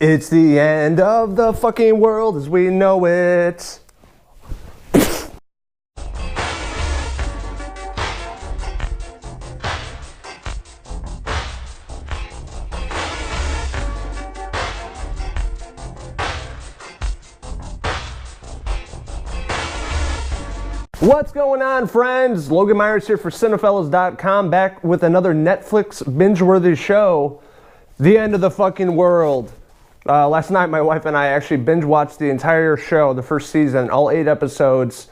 It's the end of the fucking world as we know it. What's going on, friends? Logan Myerz here for Cinephellas.com, back with another Netflix binge-worthy show, The End of the Fucking World. Last night, my wife and I actually binge-watched the entire show, the first season, all 8 episodes.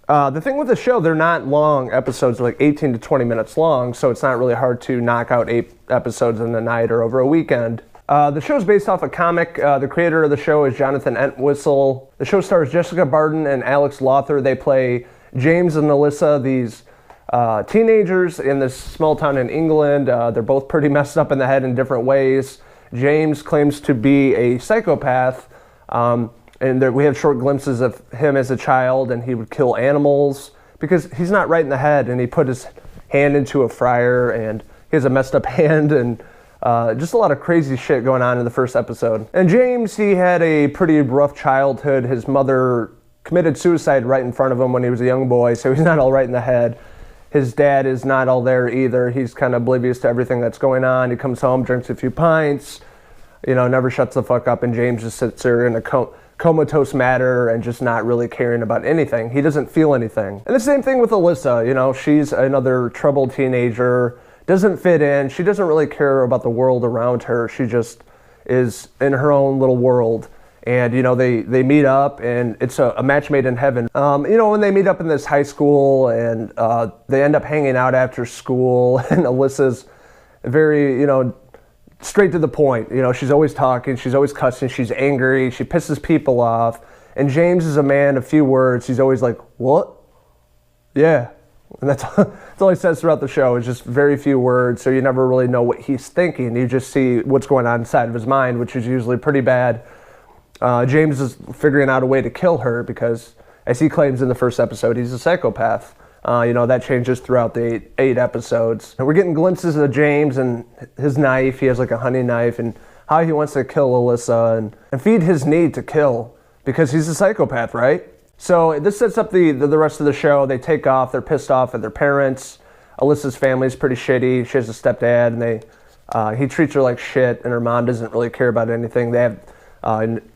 The thing with the show, they're not long episodes, they're like 18 to 20 minutes long, so it's not really hard to knock out 8 episodes in a night or over a weekend. The show is based off a comic. The creator of the show is Jonathan Entwistle. The show stars Jessica Barden and Alex Lawther. They play James and Alyssa, these teenagers in this small town in England. They're both pretty messed up in the head in different ways. James claims to be a psychopath, and we have short glimpses of him as a child, and he would kill animals because he's not right in the head, and he put his hand into a fryer, and he has a messed up hand, and just a lot of crazy shit going on in the first episode. And James, he had a pretty rough childhood. His mother committed suicide right in front of him when he was a young boy, so he's not all right in the head. His dad is not all there either. He's kind of oblivious to everything that's going on. He comes home, drinks a few pints, never shuts the fuck up, and James just sits there in a comatose matter and just not really caring about anything. He doesn't feel anything. And the same thing with Alyssa. She's another troubled teenager, doesn't fit in. She doesn't really care about the world around her. She just is in her own little world. And, they meet up, and it's a match made in heaven. When they meet up in this high school, and they end up hanging out after school, and Alyssa's very, straight to the point. She's always talking, she's always cussing, she's angry, she pisses people off. And James is a man of few words. He's always like, what? Yeah. And that's all he says throughout the show, is just very few words, so you never really know what he's thinking. You just see what's going on inside of his mind, which is usually pretty bad. James is figuring out a way to kill her because, as he claims in the first episode, he's a psychopath. That changes throughout the 8 episodes. And we're getting glimpses of James and his knife. He has like a hunting knife, and how he wants to kill Alyssa and feed his need to kill because he's a psychopath, right? So this sets up the rest of the show. They take off. They're pissed off at their parents. Alyssa's family's pretty shitty. She has a stepdad, and he treats her like shit, and her mom doesn't really care about anything. They have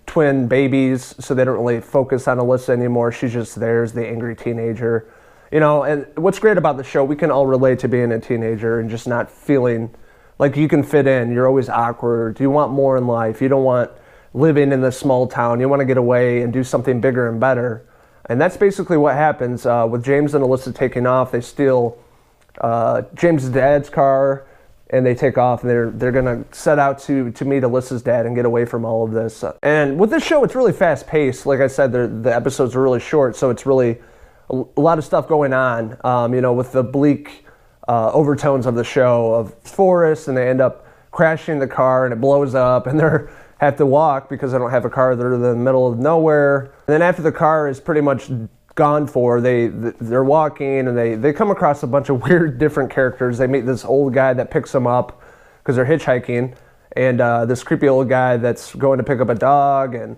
twin babies, so they don't really focus on Alyssa anymore. She's just there as the angry teenager. And what's great about the show, we can all relate to being a teenager and just not feeling like you can fit in. You're always awkward. You want more in life. You don't want living in this small town. You want to get away and do something bigger and better. And that's basically what happens. With James and Alyssa taking off, they steal James' dad's car, and they take off, and they're going to set out to meet Alyssa's dad and get away from all of this. And with this show, it's really fast-paced. Like I said, the episodes are really short, so it's really a lot of stuff going on, with the bleak overtones of the show of forests, and they end up crashing the car, and it blows up, and they have to walk because they don't have a car. They're in the middle of nowhere. And then after the car is pretty much gone for, they're walking, and they come across a bunch of weird different characters. They meet this old guy that picks them up because they're hitchhiking, and this creepy old guy that's going to pick up a dog, and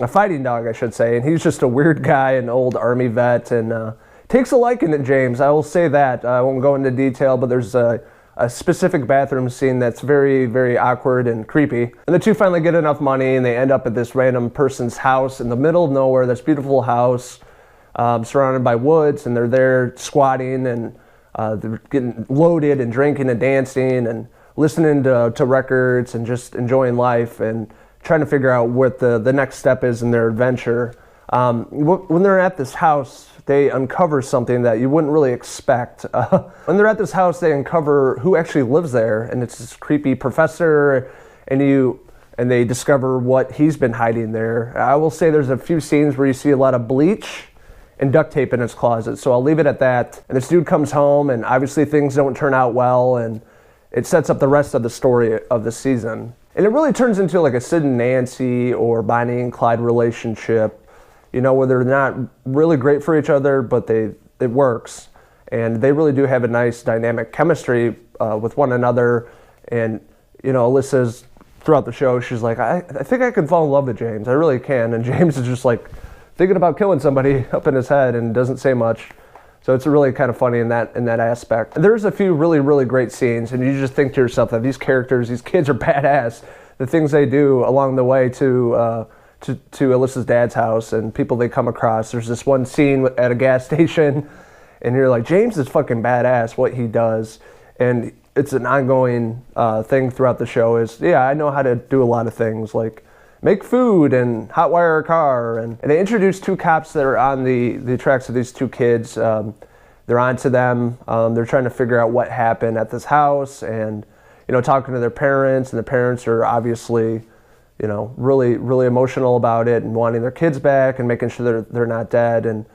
a fighting dog, I should say, and he's just a weird guy, an old army vet, and takes a liking to James. I will say that. I won't go into detail, but there's a specific bathroom scene that's very, very awkward and creepy. And the two finally get enough money, and they end up at this random person's house in the middle of nowhere, this beautiful house surrounded by woods, and they're there squatting, and they're getting loaded and drinking and dancing and listening to records and just enjoying life and trying to figure out what the next step is in their adventure. When they're at this house, they uncover something that you wouldn't really expect. When they're at this house, they uncover who actually lives there, and it's this creepy professor, and they discover what he's been hiding there. I will say there's a few scenes where you see a lot of bleach and duct tape in his closet, so I'll leave it at that. And this dude comes home, and obviously things don't turn out well, and it sets up the rest of the story of the season. And it really turns into like a Sid and Nancy or Bonnie and Clyde relationship, where they're not really great for each other, but it works. And they really do have a nice dynamic chemistry with one another. And, Alyssa's throughout the show, she's like, I think I can fall in love with James. I really can. And James is just like thinking about killing somebody up in his head and doesn't say much. So it's really kind of funny in that aspect. There's a few really, really great scenes, and you just think to yourself that these characters, these kids are badass. The things they do along the way to Alyssa's dad's house and people they come across. There's this one scene at a gas station, and you're like, James is fucking badass what he does. And it's an ongoing thing throughout the show is, yeah, I know how to do a lot of things, like make food and hotwire a car. And they introduce two cops that are on the tracks of these two kids. They're onto them. They're trying to figure out what happened at this house and, talking to their parents. And the parents are obviously, really, really emotional about it and wanting their kids back and making sure they're not dead. And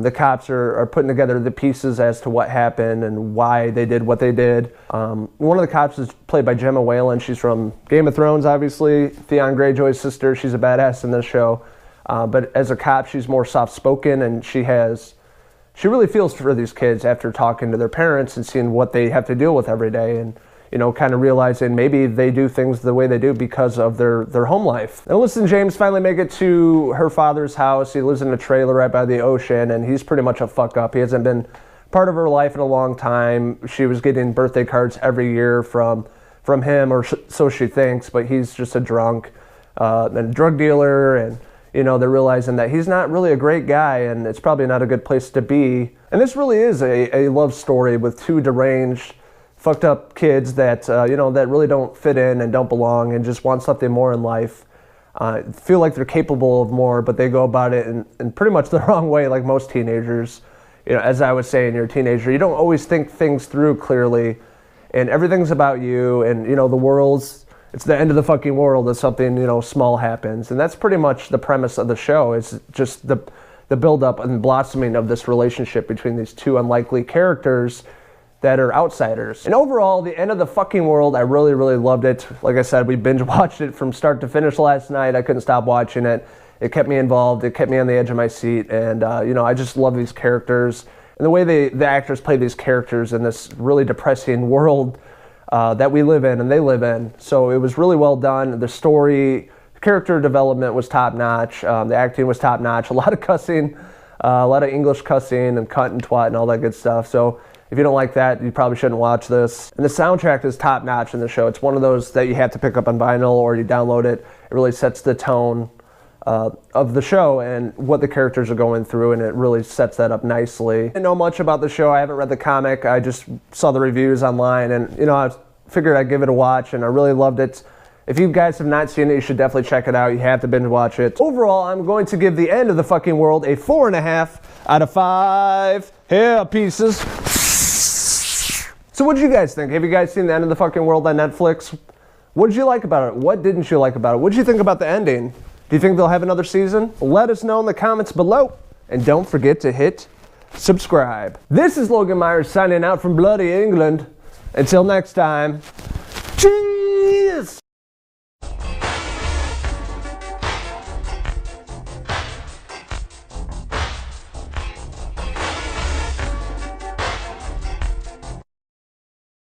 the cops are putting together the pieces as to what happened and why they did what they did. One of the cops is played by Gemma Whalen. She's from Game of Thrones, obviously. Theon Greyjoy's sister. She's a badass in this show. But as a cop, she's more soft-spoken, and she really feels for these kids after talking to their parents and seeing what they have to deal with every day. And kind of realizing maybe they do things the way they do because of their home life. And Alyssa and James finally make it to her father's house. He lives in a trailer right by the ocean, and he's pretty much a fuck up. He hasn't been part of her life in a long time. She was getting birthday cards every year from him, or so she thinks, but he's just a drunk and a drug dealer, and they're realizing that he's not really a great guy, and it's probably not a good place to be. And this really is a love story with two deranged, fucked up kids that that really don't fit in and don't belong and just want something more in life. Feel like they're capable of more, but they go about it in pretty much the wrong way, like most teenagers. As I was saying, you're a teenager, you don't always think things through clearly, and everything's about you, and it's the end of the fucking world if something small happens. And that's pretty much the premise of the show. It's just the build-up and blossoming of this relationship between these two unlikely characters that are outsiders. And overall, the end of the fucking world, I really, really loved it. Like I said, we binge watched it from start to finish last night. I couldn't stop watching it. It kept me involved. It kept me on the edge of my seat. And, I just love these characters. And the way the actors play these characters in this really depressing world that we live in and they live in. So it was really well done. The story, character development was top-notch. The acting was top-notch. A lot of cussing, a lot of English cussing and cunt and twat and all that good stuff. So if you don't like that, you probably shouldn't watch this. And the soundtrack is top-notch in the show. It's one of those that you have to pick up on vinyl or you download it. It really sets the tone of the show and what the characters are going through, and it really sets that up nicely. I didn't know much about the show. I haven't read the comic. I just saw the reviews online, and I figured I'd give it a watch, and I really loved it. If you guys have not seen it, you should definitely check it out. You have to binge watch it. Overall, I'm going to give The End of the Fucking World a 4.5 out of 5 hair pieces. So what did you guys think? Have you guys seen The End of the Fucking World on Netflix? What did you like about it? What didn't you like about it? What did you think about the ending? Do you think they'll have another season? Let us know in the comments below. And don't forget to hit subscribe. This is Logan Myerz signing out from bloody England. Until next time, cheers!